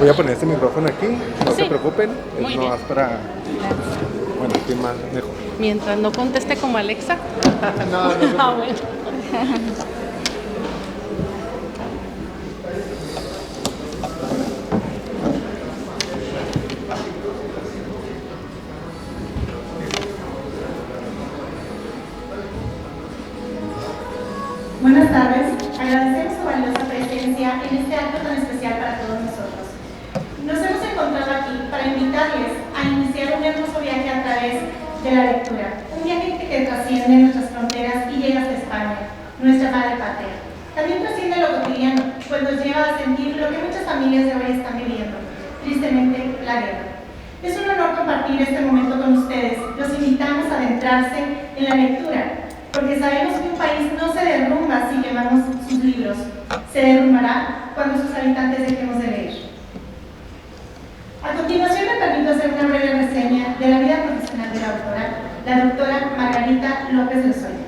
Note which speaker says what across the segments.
Speaker 1: Voy a poner este micrófono aquí, no se preocupen,
Speaker 2: Muy
Speaker 1: es
Speaker 2: bien.
Speaker 1: nomás para, bueno, aquí más mejor.
Speaker 2: Mientras no conteste como Alexa.
Speaker 1: No,
Speaker 2: Ah, bueno.
Speaker 3: Buenas tardes, agradecemos su valiosa presencia en este acto tan especial para todos nosotros. Nos hemos encontrado aquí para invitarles a iniciar un hermoso viaje a través de la lectura, un viaje que trasciende nuestras fronteras y llega hasta España, nuestra madre patria. También trasciende lo cotidiano, pues nos lleva a sentir lo que muchas familias de hoy están viviendo, tristemente la guerra. Es un honor compartir este momento con ustedes. Los invitamos a adentrarse en la lectura, porque sabemos que un país no se derrumba si quemamos sus libros, se derrumbará cuando sus habitantes dejemos de leer. A continuación me permito hacer una breve reseña de la vida profesional de la doctora Margarita López Lozoya.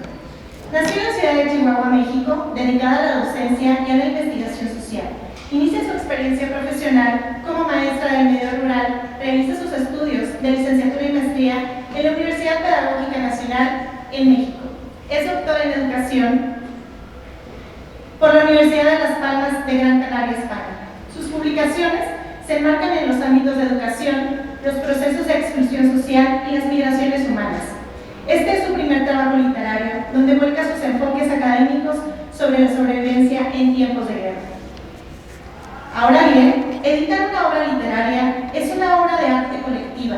Speaker 3: Nació en la ciudad de Chihuahua, México, dedicada a la docencia y a la investigación social. Inicia su experiencia profesional como maestra del medio rural, realiza sus estudios de licenciatura y maestría en la Universidad Pedagógica Nacional en México. Es doctora en Educación por la Universidad de Las Palmas de Gran Canaria, España. Sus publicaciones se enmarcan en los ámbitos de educación, los procesos de exclusión social y las migraciones humanas. Este es su primer trabajo literario, donde vuelca sus enfoques académicos sobre la sobrevivencia en tiempos de guerra. Ahora bien, editar una obra literaria es una obra de arte colectiva.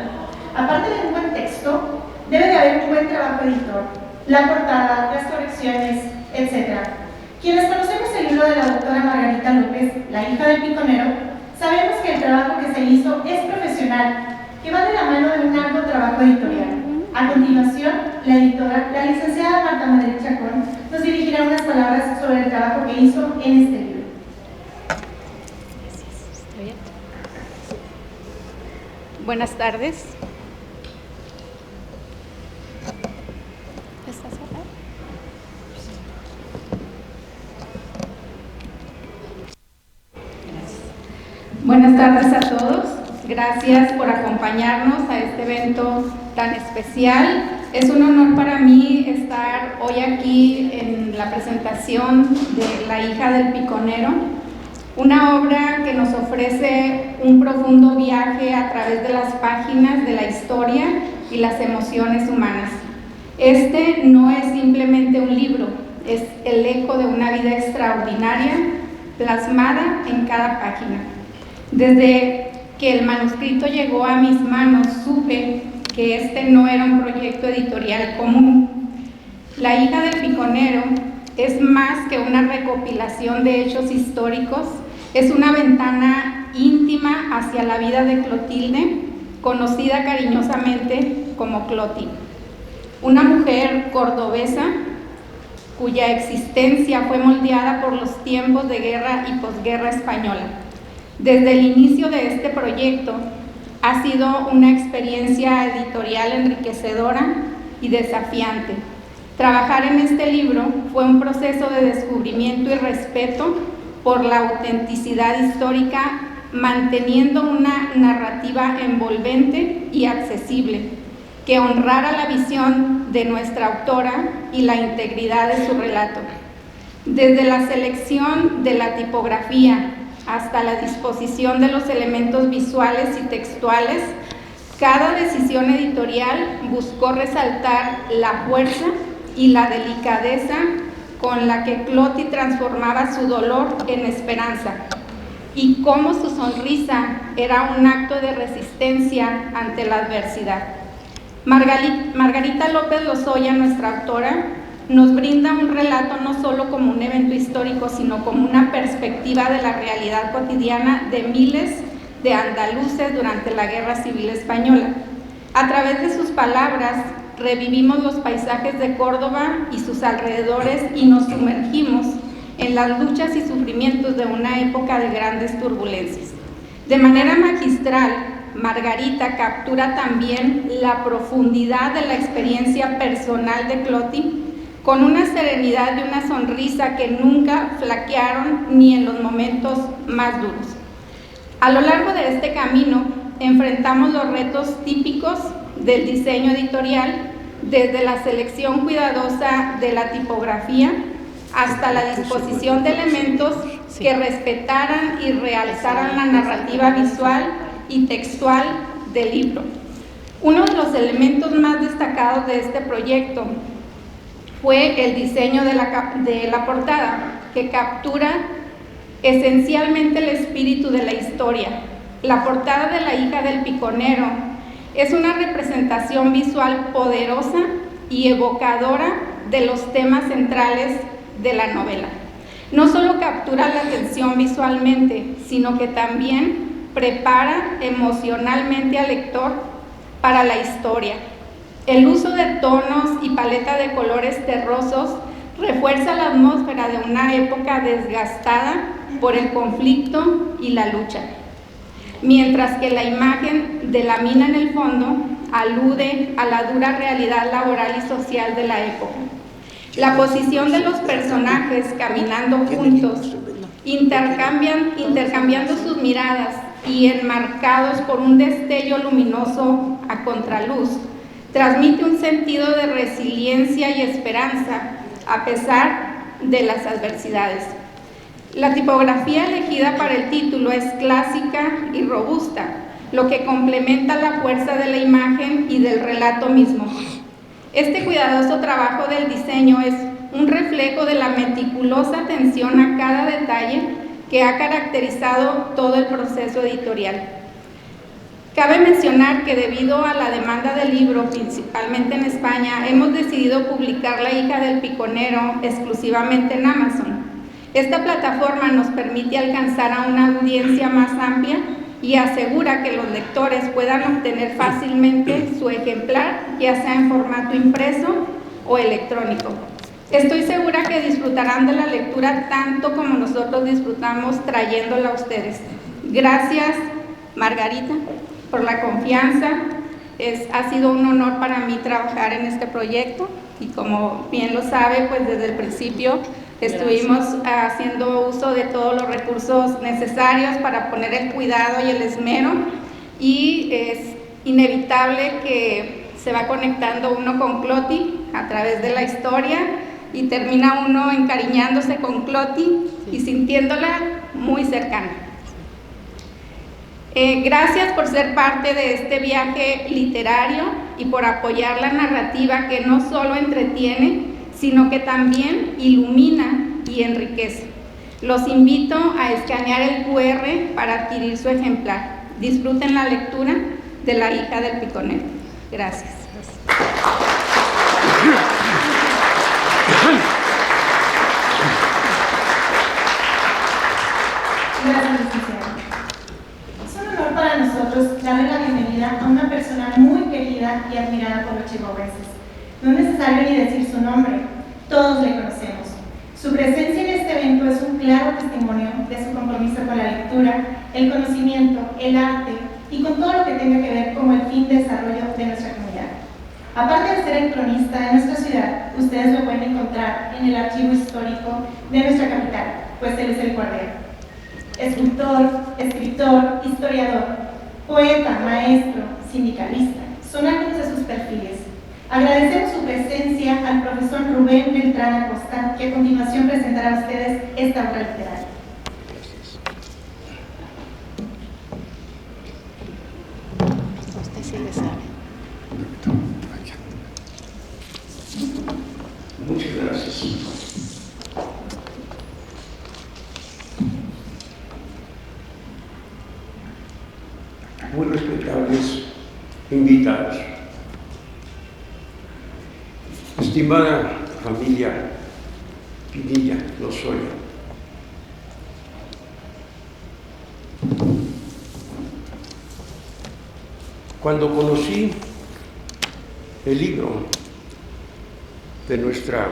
Speaker 3: Aparte de un buen texto, debe de haber un buen trabajo editor, la portada, las correcciones, etc. Quienes conocemos el libro de la doctora Margarita López, La hija del piconero, sabemos que el trabajo que se hizo es profesional, que va de la mano de un arduo trabajo editorial. A continuación, la editora, la licenciada Marta Madrid Chacón, nos dirigirá unas palabras sobre el trabajo que hizo en este libro.
Speaker 2: Buenas tardes. Buenas tardes a todos. Gracias por acompañarnos a este evento tan especial. Es un honor para mí estar hoy aquí en la presentación de La hija del piconero, una obra que nos ofrece un profundo viaje a través de las páginas de la historia y las emociones humanas. Este no es simplemente un libro, es el eco de una vida extraordinaria plasmada en cada página. Desde que el manuscrito llegó a mis manos, supe que este no era un proyecto editorial común. La hija del piconero es más que una recopilación de hechos históricos, es una ventana íntima hacia la vida de Clotilde, conocida cariñosamente como Cloti, una mujer cordobesa cuya existencia fue moldeada por los tiempos de guerra y posguerra española. Desde el inicio de este proyecto ha sido una experiencia editorial enriquecedora y desafiante. Trabajar en este libro fue un proceso de descubrimiento y respeto por la autenticidad histórica, manteniendo una narrativa envolvente y accesible, que honrara la visión de nuestra autora y la integridad de su relato. Desde la selección de la tipografía hasta la disposición de los elementos visuales y textuales, cada decisión editorial buscó resaltar la fuerza y la delicadeza con la que Cloti transformaba su dolor en esperanza, y cómo su sonrisa era un acto de resistencia ante la adversidad. Margarita López Lozoya, nuestra autora, nos brinda un relato no solo como un evento histórico, sino como una perspectiva de la realidad cotidiana de miles de andaluces durante la Guerra Civil Española. A través de sus palabras, revivimos los paisajes de Córdoba y sus alrededores y nos sumergimos en las luchas y sufrimientos de una época de grandes turbulencias. De manera magistral, Margarita captura también la profundidad de la experiencia personal de Cloti, con una serenidad y una sonrisa que nunca flaquearon ni en los momentos más duros. A lo largo de este camino enfrentamos los retos típicos del diseño editorial, desde la selección cuidadosa de la tipografía hasta la disposición de elementos que respetaran y realzaran la narrativa visual y textual del libro. Uno de los elementos más destacados de este proyecto fue el diseño de la portada, que captura esencialmente el espíritu de la historia. La portada de La hija del piconero es una representación visual poderosa y evocadora de los temas centrales de la novela. No solo captura la atención visualmente, sino que también prepara emocionalmente al lector para la historia. El uso de tonos y paleta de colores terrosos refuerza la atmósfera de una época desgastada por el conflicto y la lucha, mientras que la imagen de la mina en el fondo alude a la dura realidad laboral y social de la época. La posición de los personajes caminando juntos, intercambiando sus miradas y enmarcados por un destello luminoso a contraluz, transmite un sentido de resiliencia y esperanza a pesar de las adversidades. La tipografía elegida para el título es clásica y robusta, lo que complementa la fuerza de la imagen y del relato mismo. Este cuidadoso trabajo del diseño es un reflejo de la meticulosa atención a cada detalle que ha caracterizado todo el proceso editorial. Cabe mencionar que debido a la demanda del libro, principalmente en España, hemos decidido publicar La hija del piconero exclusivamente en Amazon. Esta plataforma nos permite alcanzar a una audiencia más amplia y asegura que los lectores puedan obtener fácilmente su ejemplar, ya sea en formato impreso o electrónico. Estoy segura que disfrutarán de la lectura tanto como nosotros disfrutamos trayéndola a ustedes. Gracias, Margarita, por la confianza. Ha sido un honor para mí trabajar en este proyecto y como bien lo sabe, pues desde el principio estuvimos haciendo uso de todos los recursos necesarios para poner el cuidado y el esmero, y es inevitable que se va conectando uno con Cloti a través de la historia y termina uno encariñándose con Cloti y sintiéndola muy cercana. Gracias por ser parte de este viaje literario y por apoyar la narrativa que no solo entretiene, sino que también ilumina y enriquece. Los invito a escanear el QR para adquirir su ejemplar. Disfruten la lectura de La hija del piconero. Gracias.
Speaker 3: Gracias, licenciada. Es un honor para nosotros darle la bienvenida a una persona muy querida y admirada por los chihuahuenses. No es necesario ni decir su nombre, todos le conocemos. Su presencia en este evento es un claro testimonio de su compromiso con la lectura, el conocimiento, el arte y con todo lo que tenga que ver con el fin de desarrollo de nuestra comunidad. Aparte de ser el cronista de nuestra ciudad, ustedes lo pueden encontrar en el archivo histórico de nuestra capital, pues él es el Cordero. Escultor, escritor, historiador, poeta, maestro, sindicalista, son algunos de sus perfiles. Agradecemos su presencia al profesor Rubén Beltrán Acosta, que a continuación presentará a ustedes esta obra literaria.
Speaker 4: Usted sí le sabe.
Speaker 5: Muchas gracias. Muy respetables invitados. Estimada familia Pinilla Lozoya, cuando conocí el libro de nuestra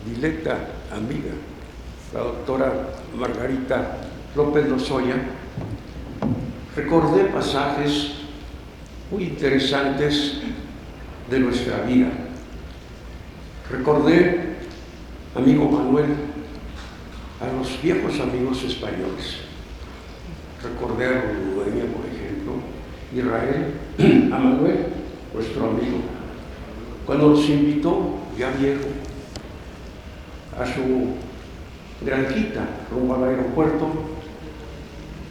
Speaker 5: directa amiga, la doctora Margarita López Lozoya, recordé pasajes muy interesantes de nuestra vida. Recordé, amigo Manuel, a los viejos amigos españoles. recordé a Dueña, por ejemplo, Israel, a Manuel, nuestro amigo, cuando nos invitó, ya viejo, a su granjita rumbo al aeropuerto,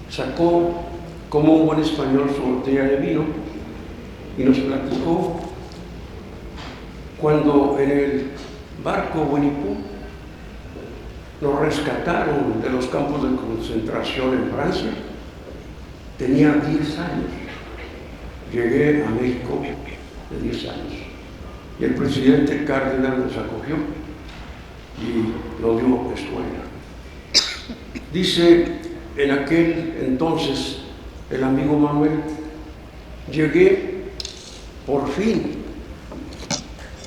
Speaker 5: sacó como un buen español su botella de vino y nos platicó cuando en el barco Winnie-Pooh nos rescataron de los campos de concentración en Francia. Tenía 10 años. Llegué a México de 10 años. Y el presidente Cárdenas nos acogió y nos dio escuela. Dice en aquel entonces el amigo Manuel, llegué por fin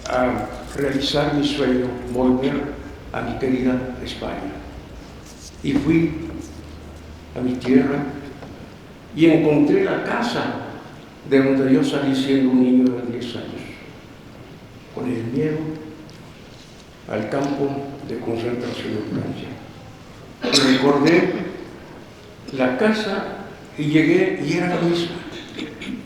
Speaker 5: a realizar mi sueño, volver a mi querida España. Y fui a mi tierra y encontré la casa de donde yo salí siendo un niño de 10 años, con el miedo al campo de concentración en Francia. Y recordé la casa y llegué y era la misma.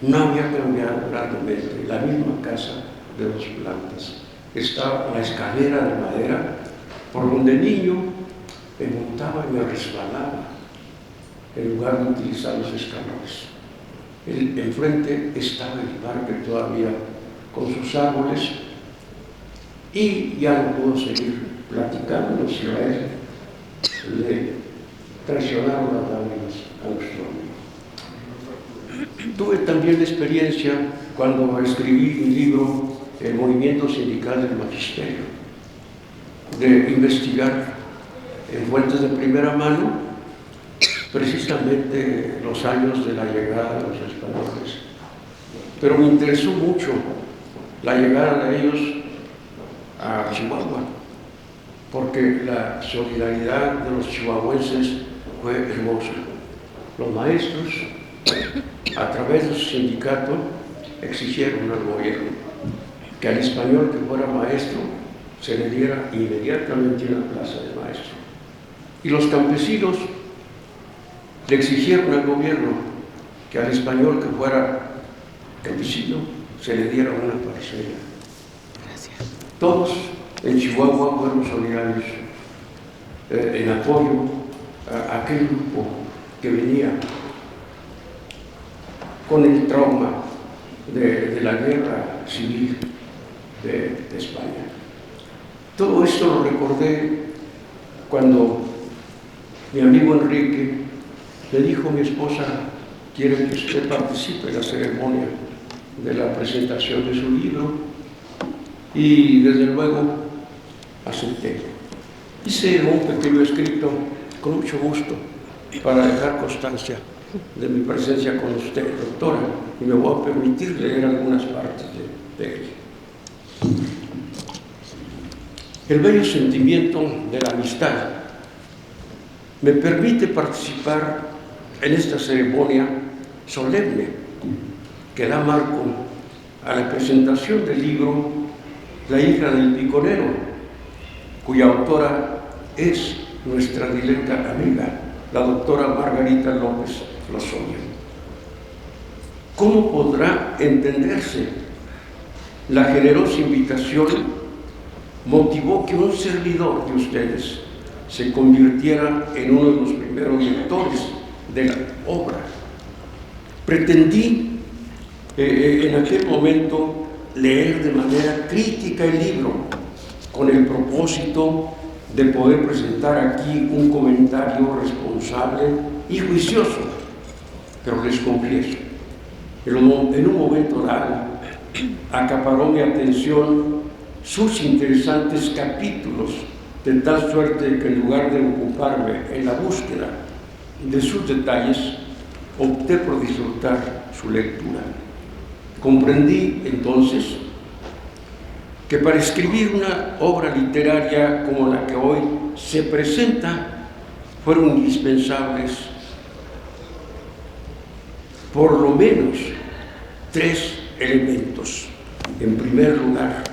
Speaker 5: No había cambiado grandemente, la misma casa de 2 plantas. Estaba la escalera de madera por donde niño me montaba y me resbalaba en lugar de utilizar los escalones. Enfrente estaba el parque todavía con sus árboles y ya no pudo seguir platicando si a él le traicionaron las lágrimas a nuestro amigo. Tuve también la experiencia cuando escribí mi libro El movimiento sindical del magisterio, de investigar en fuentes de primera mano precisamente los años de la llegada de los españoles. Pero me interesó mucho la llegada de ellos a Chihuahua, porque la solidaridad de los chihuahuenses fue hermosa. Los maestros, a través de su sindicato, exigieron al gobierno que al español que fuera maestro se le diera inmediatamente una plaza de maestro. Y los campesinos le exigieron al gobierno que al español que fuera campesino se le diera una parcela.
Speaker 4: Gracias.
Speaker 5: Todos en Chihuahua fueron solidarios en apoyo a aquel grupo que venía con el trauma de la guerra civil de España. Todo esto lo recordé cuando mi amigo Enrique le dijo a mi esposa: quiero que usted participe en la ceremonia de la presentación de su libro, y desde luego acepté. Hice un pequeño escrito con mucho gusto para dejar constancia de mi presencia con usted, doctora, y me voy a permitir leer algunas partes de él. El bello sentimiento de la amistad me permite participar en esta ceremonia solemne que da marco a la presentación del libro La hija del piconero, cuya autora es nuestra directa amiga, la doctora Margarita López Lozoya. ¿Cómo podrá entenderse? La generosa invitación motivó que un servidor de ustedes se convirtiera en uno de los primeros lectores de la obra. Pretendí en aquel momento leer de manera crítica el libro, con el propósito de poder presentar aquí un comentario responsable y juicioso. Pero les confieso, en un momento dado acaparó mi atención sus interesantes capítulos, de tal suerte que en lugar de ocuparme en la búsqueda de sus detalles, opté por disfrutar su lectura. Comprendí entonces que para escribir una obra literaria como la que hoy se presenta, fueron indispensables por lo menos 3 elementos. En primer lugar,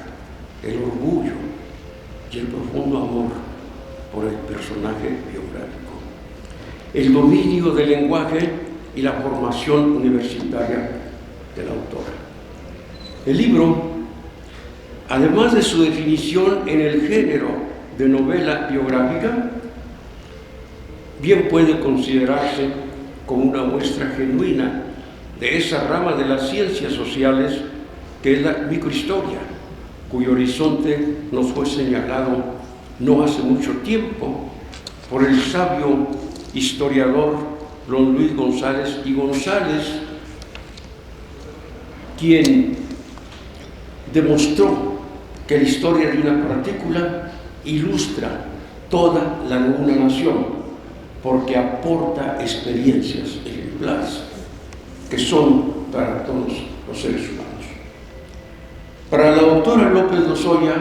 Speaker 5: el orgullo y el profundo amor por el personaje biográfico. el dominio del lenguaje y la formación universitaria de la autora. El libro, además de su definición en el género de novela biográfica, bien puede considerarse como una muestra genuina de esa rama de las ciencias sociales que es la microhistoria, cuyo horizonte nos fue señalado no hace mucho tiempo por el sabio historiador don Luis González y González, quien demostró que la historia de una partícula ilustra toda la de una nación, porque aporta experiencias ejemplares que son para todos los seres humanos. Para la doctora López Lozoya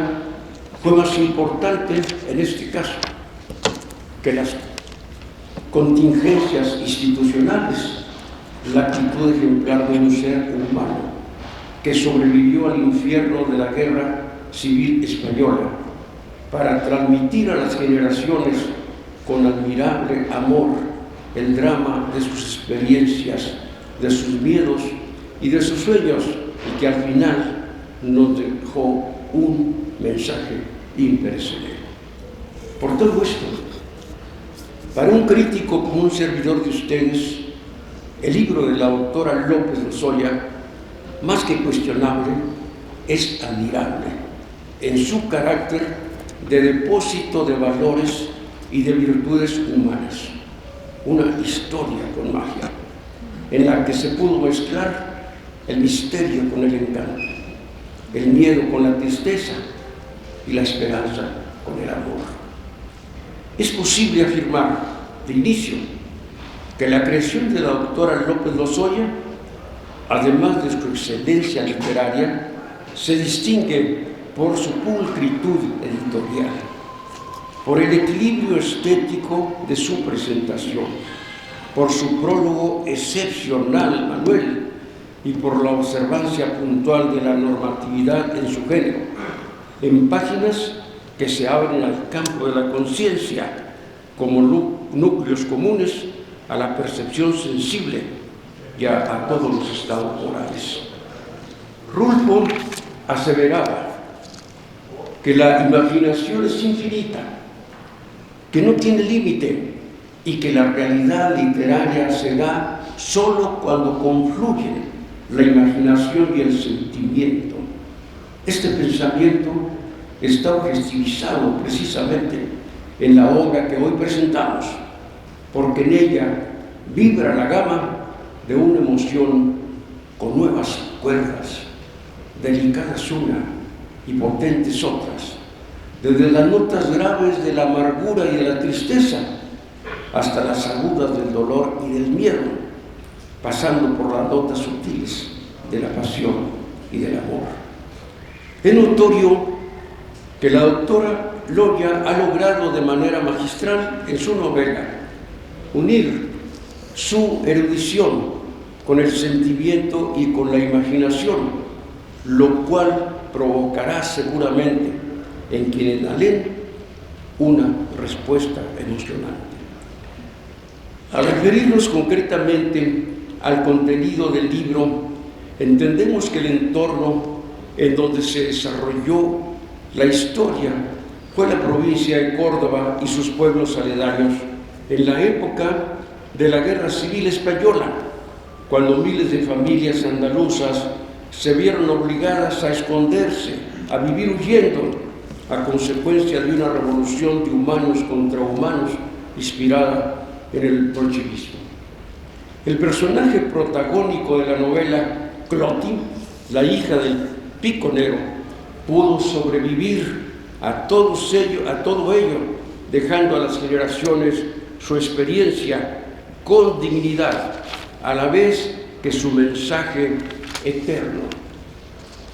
Speaker 5: fue más importante en este caso que las contingencias institucionales la actitud ejemplar de un ser humano que sobrevivió al infierno de la Guerra Civil Española para transmitir a las generaciones con admirable amor el drama de sus experiencias, de sus miedos y de sus sueños, y que al final nos dejó un mensaje imperecedero. Por todo esto, para un crítico como un servidor de ustedes, el libro de la doctora López Lozoya, más que cuestionable, es admirable en su carácter de depósito de valores y de virtudes humanas, una historia con magia, en la que se pudo mezclar el misterio con el encanto, el miedo con la tristeza y la esperanza con el amor. Es posible afirmar de inicio que la creación de la doctora López Lozoya, además de su excelencia literaria, se distingue por su pulcritud editorial, por el equilibrio estético de su presentación, por su prólogo excepcional, Manuel, y por la observancia puntual de la normatividad en su género, en páginas que se abren al campo de la conciencia como núcleos comunes a la percepción sensible y a todos los estados morales. Rulfo aseveraba que la imaginación es infinita, que no tiene límite y que la realidad literaria se da solo cuando confluyen la imaginación y el sentimiento. Este pensamiento está objetivizado precisamente en la obra que hoy presentamos, porque en ella vibra la gama de una emoción con nuevas cuerdas, delicadas una y potentes otras, desde las notas graves de la amargura y de la tristeza hasta las agudas del dolor y del miedo, pasando por las notas sutiles de la pasión y del amor. Es notorio que la doctora Loya ha logrado de manera magistral en su novela unir su erudición con el sentimiento y con la imaginación, lo cual provocará seguramente en quienes la leen una respuesta emocionante. Al referirnos concretamente al contenido del libro, entendemos que el entorno en donde se desarrolló la historia fue la provincia de Córdoba y sus pueblos aledaños en la época de la Guerra Civil Española, cuando miles de familias andaluzas se vieron obligadas a esconderse, a vivir huyendo, a consecuencia de una revolución de humanos contra humanos inspirada en el bolchevismo. El personaje protagónico de la novela, Cloti, la hija del piconero, pudo sobrevivir a todo ello, dejando a las generaciones su experiencia con dignidad, a la vez que su mensaje eterno,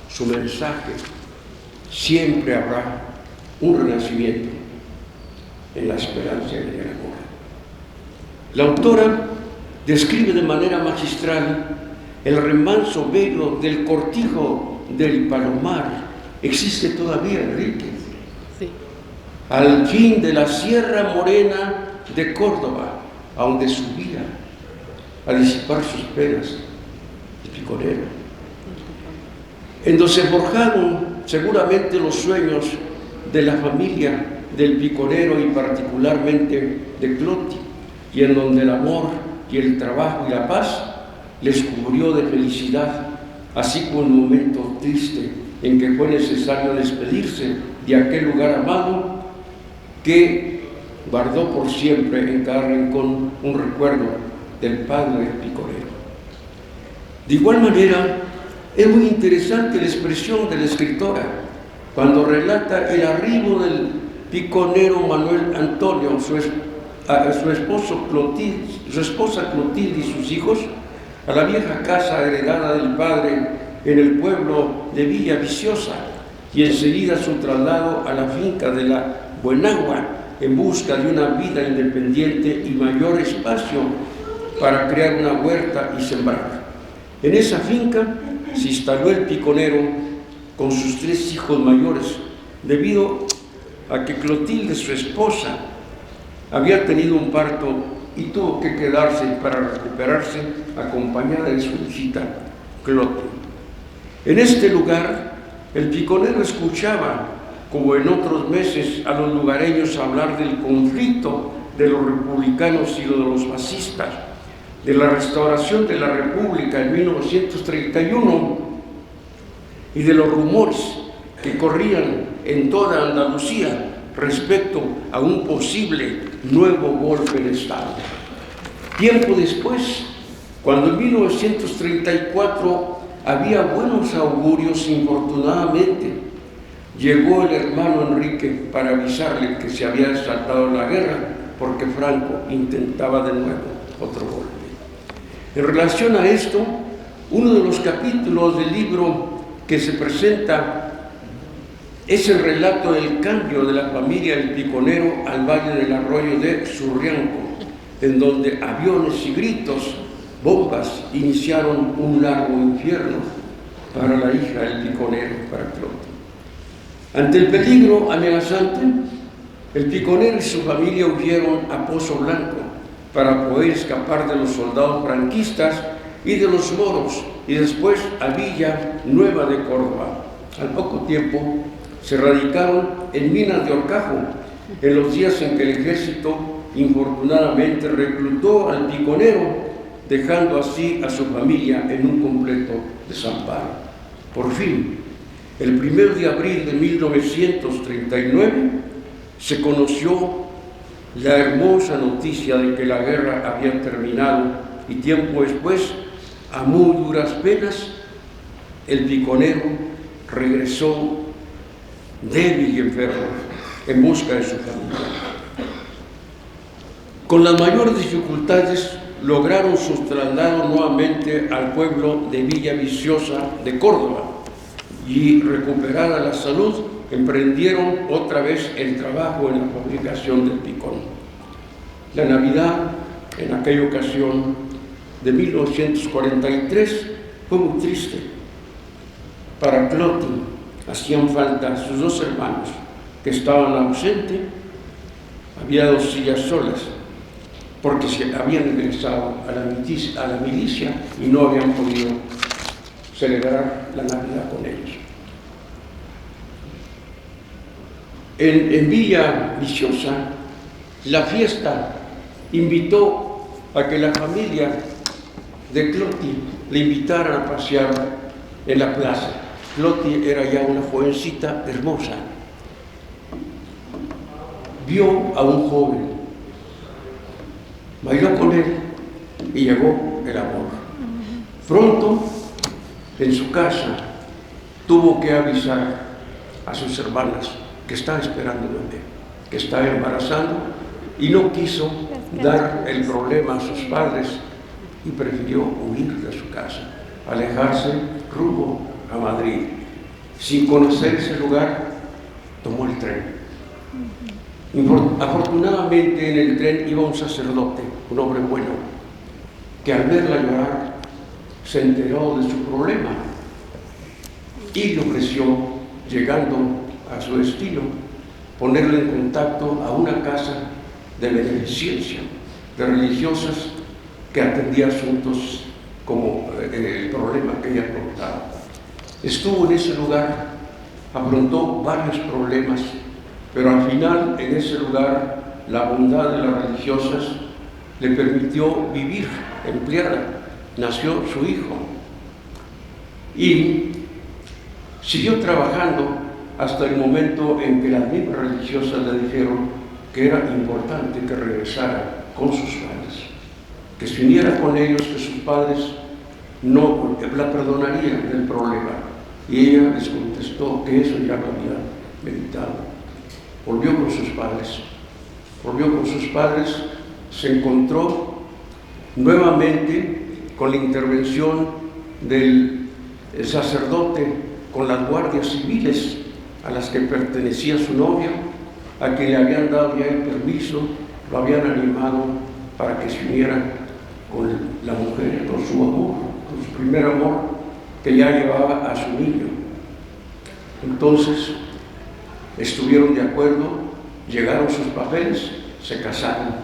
Speaker 5: su mensaje: siempre habrá un renacimiento en la esperanza y en el amor. La autora describe de manera magistral el remanso bello del cortijo del Palomar. Existe todavía, Enrique.
Speaker 4: Sí.
Speaker 5: Al fin de la Sierra Morena de Córdoba, a donde subía a disipar sus penas, el piconero. En donde se forjaron seguramente los sueños de la familia del piconero y particularmente de Cloti, y en donde el amor y el trabajo y la paz les cubrió de felicidad, así como un momento triste en que fue necesario despedirse de aquel lugar amado que guardó por siempre en cada rincón un recuerdo del padre del piconero. De igual manera, es muy interesante la expresión de la escritora cuando relata el arribo del piconero Manuel Antonio, su esposa Clotilde y sus hijos a la vieja casa heredada del padre en el pueblo de Villa Viciosa, y enseguida su traslado a la finca de la Buenagua en busca de una vida independiente y mayor espacio para crear una huerta y sembrar. En esa finca se instaló el piconero con sus 3 hijos mayores, debido a que Clotilde, su esposa, había tenido un parto y tuvo que quedarse para recuperarse acompañada de su hijita Cloti. En este lugar, el piconero escuchaba, como en otros meses, a los lugareños hablar del conflicto de los republicanos y de los fascistas, de la restauración de la República en 1931 y de los rumores que corrían en toda Andalucía respecto a un posible nuevo golpe de Estado. Tiempo después, cuando en 1934 había buenos augurios, infortunadamente llegó el hermano Enrique para avisarle que se había desatado la guerra porque Franco intentaba de nuevo otro golpe. En relación a esto, uno de los capítulos del libro que se presenta es el relato del cambio de la familia del piconero al valle del arroyo de Surrianco, en donde aviones y gritos, bombas, iniciaron un largo infierno para la hija del piconero, para Cloti. Ante el peligro amenazante, el piconero y su familia huyeron a Pozo Blanco para poder escapar de los soldados franquistas y de los moros, y después a Villa Nueva de Córdoba. Al poco tiempo se radicaron en Minas de Horcajo, en los días en que el ejército infortunadamente reclutó al piconero, dejando así a su familia en un completo desamparo. Por fin, el 1 de abril de 1939, se conoció la hermosa noticia de que la guerra había terminado, y tiempo después, a muy duras penas, el piconero regresó débil y enfermo en busca de su familia. Con las mayores dificultades lograron su traslado nuevamente al pueblo de Villa Viciosa de Córdoba, y recuperada la salud, emprendieron otra vez el trabajo en la fabricación del picón. La Navidad, en aquella ocasión de 1943, fue muy triste. Para Cloti hacían falta sus 2 hermanos, que estaban ausentes. Había 2 sillas solas, porque se habían ingresado a la milicia y no habían podido celebrar la Navidad con ellos. En Villa Viciosa, la fiesta invitó a que la familia de Cloti le invitaran a pasear en la plaza. Cloti era ya una jovencita hermosa. Vio a un joven, bailó con él y llegó el amor. Pronto, en su casa, tuvo que avisar a sus hermanas que estaba esperando un bebé, que estaba embarazando, y no quiso dar el problema a sus padres y prefirió huir de su casa, alejarse rumbo a Madrid. Sin conocer ese lugar, tomó el tren. Afortunadamente, en el tren iba un sacerdote, un hombre bueno, que al verla llorar se enteró de su problema y le ofreció, llegando a su destino, ponerle en contacto a una casa de beneficencia de religiosas que atendía asuntos como el problema que ella contaba. Estuvo en ese lugar, afrontó varios problemas, pero al final en ese lugar la bondad de las religiosas le permitió vivir empleada. Nació su hijo y siguió trabajando hasta el momento en que las mismas religiosas le dijeron que era importante que regresara con sus padres, que se uniera con ellos, que sus padres no la perdonarían del problema. Y ella les contestó que eso ya lo había meditado. Volvió con sus padres, se encontró nuevamente con la intervención del sacerdote, con las guardias civiles a las que pertenecía su novia, a quien le habían dado ya el permiso, lo habían animado para que se uniera con la mujer, con su amor, con su primer amor, que ya llevaba a su niño. Entonces estuvieron de acuerdo, llegaron sus papeles, se casaron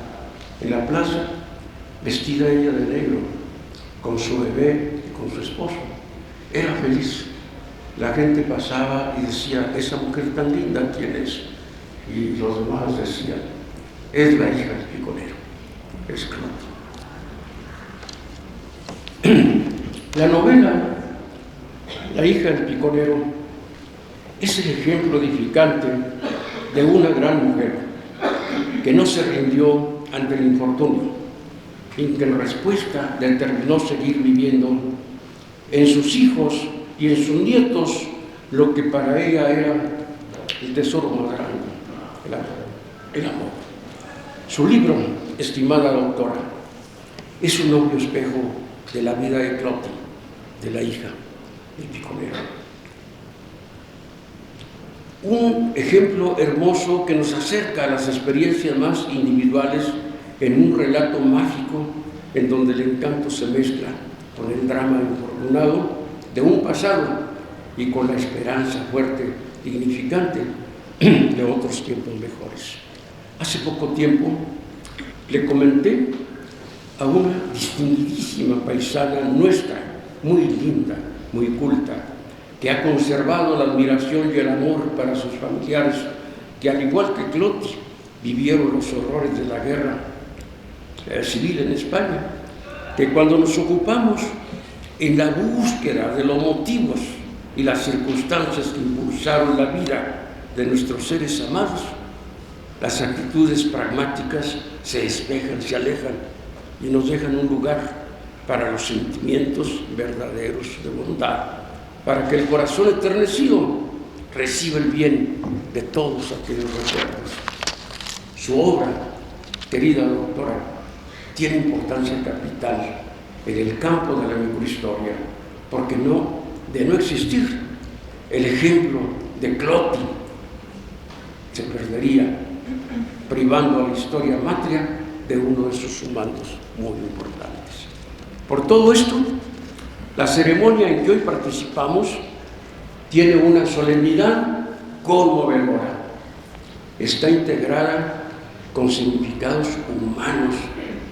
Speaker 5: en la plaza, vestida ella de negro, con su bebé y con su esposo. Era feliz. La gente pasaba y decía, esa mujer tan linda, ¿quién es? Y los demás decían, es la hija del piconero, es Cloti. La novela, La hija del piconero, es el ejemplo edificante de una gran mujer que no se rindió ante el infortunio y que en respuesta determinó seguir viviendo en sus hijos y en sus nietos lo que para ella era el tesoro más grande, el amor. Su libro, estimada doctora, es un obvio espejo de la vida de Cloti, de la hija del piconero. Un ejemplo hermoso que nos acerca a las experiencias más individuales en un relato mágico en donde el encanto se mezcla con el drama infortunado de un pasado y con la esperanza fuerte, dignificante de otros tiempos mejores. Hace poco tiempo le comenté a una distinguidísima paisana nuestra, muy linda, muy culta, que ha conservado la admiración y el amor para sus familiares, que al igual que Cloti, vivieron los horrores de la guerra civil en España, que cuando nos ocupamos en la búsqueda de los motivos y las circunstancias que impulsaron la vida de nuestros seres amados, las actitudes pragmáticas se despejan, se alejan y nos dejan un lugar para los sentimientos verdaderos de bondad, para que el corazón eternecido reciba el bien de todos aquellos recuerdos. Su obra, querida doctora, tiene importancia capital en el campo de la microhistoria, porque de no existir el ejemplo de Cloti, se perdería, privando a la historia matria de uno de sus humanos muy importantes. Por todo esto, la ceremonia en que hoy participamos tiene una solemnidad conmovedora. Está integrada con significados humanos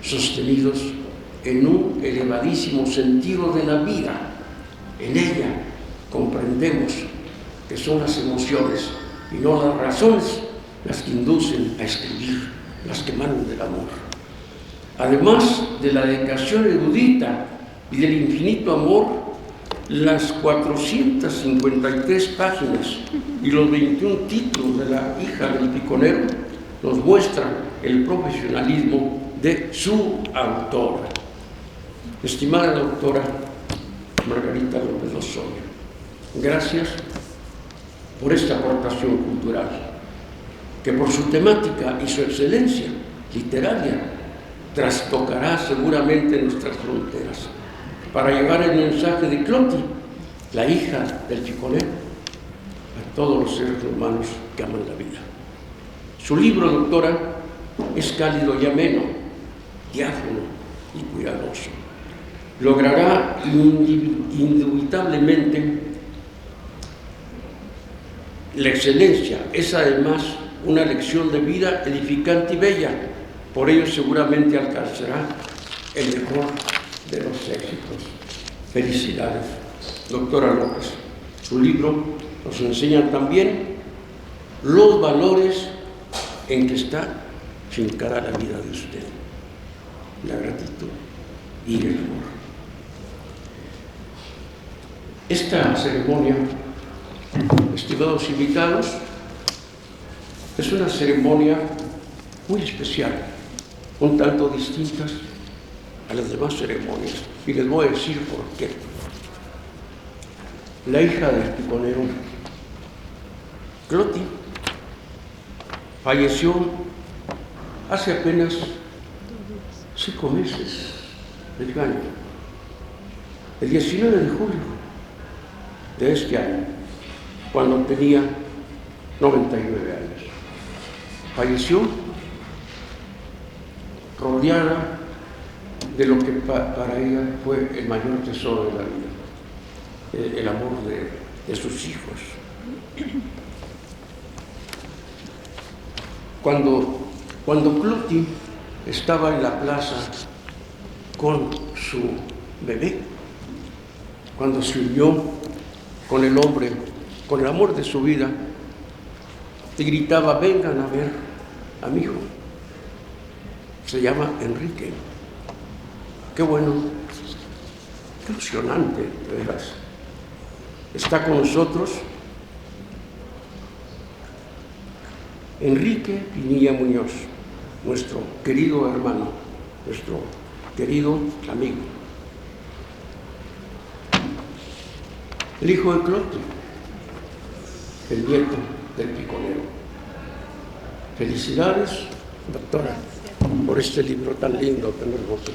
Speaker 5: sostenidos en un elevadísimo sentido de la vida. En ella comprendemos que son las emociones y no las razones las que inducen a escribir, las que emanan del amor. Además de la dedicación erudita y del infinito amor, las 453 páginas y los 21 títulos de la hija del piconero nos muestran el profesionalismo de su autora. Estimada doctora Margarita López Lozoya, gracias por esta aportación cultural, que por su temática y su excelencia literaria trastocará seguramente nuestras fronteras para llevar el mensaje de Cloti, la hija del piconero, a todos los seres humanos que aman la vida. Su libro, doctora, es cálido y ameno, diáfano y cuidadoso. Logrará indubitablemente la excelencia. Es además una lección de vida edificante y bella, Por ello seguramente alcanzará el mejor de los éxitos. Felicidades, doctora López. Su libro nos enseña también los valores en que está fincada la vida de usted: la gratitud y el amor. Esta ceremonia, estimados invitados, es una ceremonia muy especial, un tanto distintas a las demás ceremonias, y les voy a decir por qué. La hija del piconero, Cloti, falleció hace apenas 5 meses del año, el 19 de julio de este año, cuando tenía 99 años. Falleció rodeada de lo que para ella fue el mayor tesoro de la vida, el amor de sus hijos. Cuando Cloti estaba en la plaza con su bebé, cuando se unió con el hombre, con el amor de su vida, y gritaba: vengan a ver a mi hijo, se llama Enrique. Qué bueno, qué emocionante, de veras. Está con nosotros Enrique Pinilla Muñoz, nuestro querido hermano, nuestro querido amigo, el hijo de Cloti, el nieto del piconero. Felicidades, doctora, por este libro tan lindo, tan hermoso.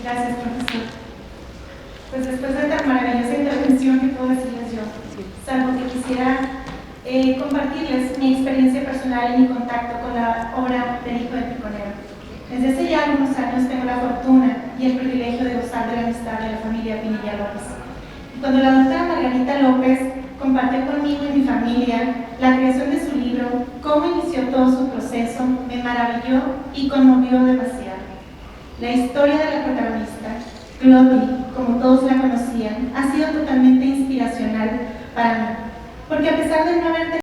Speaker 3: Gracias, profesor. Pues después de tan maravillosa intervención, ¿qué puedo decirles yo? Salvo que quisiera compartirles mi experiencia personal y mi contacto con la obra del hijo del piconero. Desde hace ya algunos años tengo la fortuna y el privilegio de gozar de la amistad de la familia Pinilla López. Y cuando la doctora Margarita López compartió conmigo y mi familia la creación de su libro, cómo inició todo su proceso, me maravilló y conmovió demasiado. La historia de la protagonista, Cloti, como todos la conocían, ha sido totalmente inspiracional para mí, porque a pesar de no haber